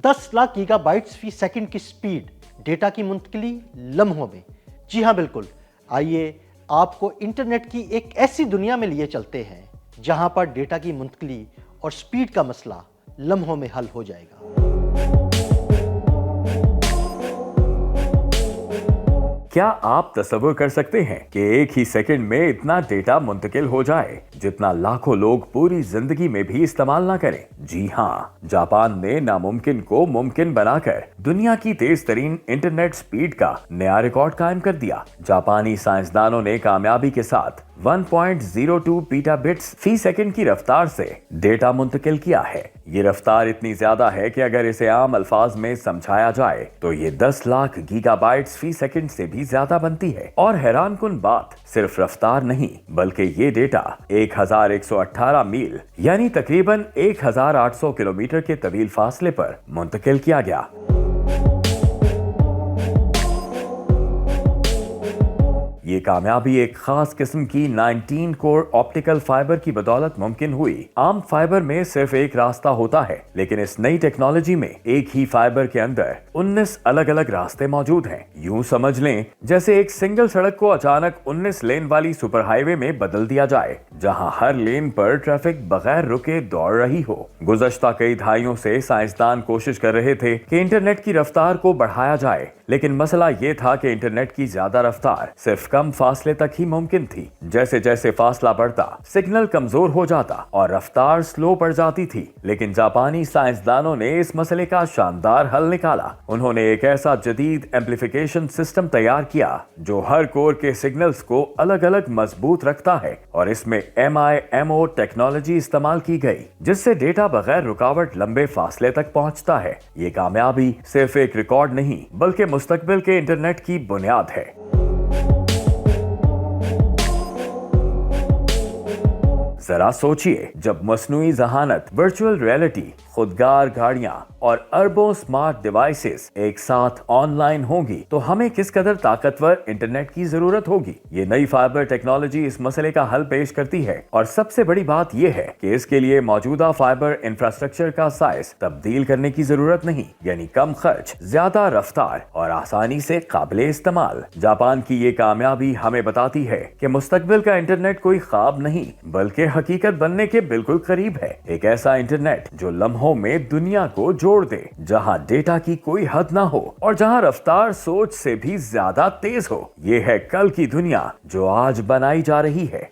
10 lakh giga bytes फी second की speed, data की मुंतकिली लम्हों में। जी हाँ बिल्कुल, आइए आपको इंटरनेट की एक ऐसी दुनिया में लिए चलते हैं जहां पर डेटा की मुंतकिली और स्पीड का मसला लम्हों में हल हो जाएगा। क्या आप तसव्वुर कर सकते हैं कि एक ही सेकंड में इतना डेटा मुंतकिल हो जाए जितना लाखों लोग पूरी जिंदगी में भी इस्तेमाल ना करें? जी हाँ, जापान ने नामुमकिन को मुमकिन बनाकर दुनिया की तेज तरीन इंटरनेट स्पीड का नया रिकॉर्ड कायम कर दिया। जापानी साइंसदानों ने कामयाबी के साथ 1.02 पीटाबिट्स फी सेकंड की रफ्तार से डेटा मुंतकिल किया है। ये रफ्तार इतनी ज्यादा है कि अगर इसे आम अल्फाज में समझाया जाए तो ये 10 लाख गीगाबाइट्स फी सेकंड से भी ज्यादा बनती है। और हैरानकुन बात, सिर्फ रफ्तार नहीं बल्कि ये डेटा 1118 मील यानी तकरीबन 1800 किलोमीटर के तवील फासले पर मुंतकिल किया गया। ये कामयाबी एक खास किस्म की 19 कोर ऑप्टिकल फाइबर की बदौलत मुमकिन हुई। आम फाइबर में सिर्फ एक रास्ता होता है, लेकिन इस नई टेक्नोलॉजी में एक ही फाइबर के अंदर 19 अलग अलग रास्ते मौजूद हैं। यूं समझ लें जैसे एक सिंगल सड़क को अचानक 19 लेन वाली सुपर हाईवे में बदल दिया जाए, जहां हर लेन पर ट्रैफिक बगैर रुके दौड़ रही हो। गुज़श्ता कई दहाइयों से साइंसदान कोशिश कर रहे थे कि इंटरनेट की रफ्तार को बढ़ाया जाए, लेकिन मसला ये था कि इंटरनेट की ज्यादा रफ्तार सिर्फ कम फासले तक ही मुमकिन थी। जैसे जैसे फासला बढ़ता, सिग्नल कमजोर हो जाता और रफ्तार स्लो पड़ जाती थी। लेकिन जापानी साइंसदानों ने इस मसले का शानदार हल निकाला। उन्होंने एक ऐसा जदीद एम्प्लीफिकेशन सिस्टम तैयार किया जो हर कोर के सिग्नल्स को अलग अलग मजबूत रखता है, और इसमें MIMO टेक्नोलॉजी इस्तेमाल की गई, जिससे डेटा बगैर रुकावट लंबे फासले तक पहुंचता है। ये कामयाबी सिर्फ एक रिकॉर्ड नहीं बल्कि मुस्तकबिल के इंटरनेट की बुनियाद है। जरा सोचिए, जब मसनूई ज़हानत, वर्चुअल रियलिटी, खुदगार गाड़ियां और अरबों स्मार्ट डिवाइसेस एक साथ ऑनलाइन होंगी तो हमें किस कदर ताकतवर इंटरनेट की जरूरत होगी। ये नई फाइबर टेक्नोलॉजी इस मसले का हल पेश करती है, और सबसे बड़ी बात यह है कि इसके लिए मौजूदा फाइबर इंफ्रास्ट्रक्चर का साइज तब्दील करने की जरूरत नहीं, यानी कम खर्च, ज्यादा रफ्तार और आसानी से काबिले इस्तेमाल। जापान की ये कामयाबी हमें बताती है कि मुस्तकबिल का इंटरनेट कोई ख्वाब नहीं बल्कि हकीकत बनने के बिल्कुल करीब है। एक ऐसा इंटरनेट जो लम्हों में दुनिया को जोड़ दे, जहां डेटा की कोई हद ना हो और जहां रफ्तार सोच से भी ज्यादा तेज हो। ये है कल की दुनिया जो आज बनाई जा रही है।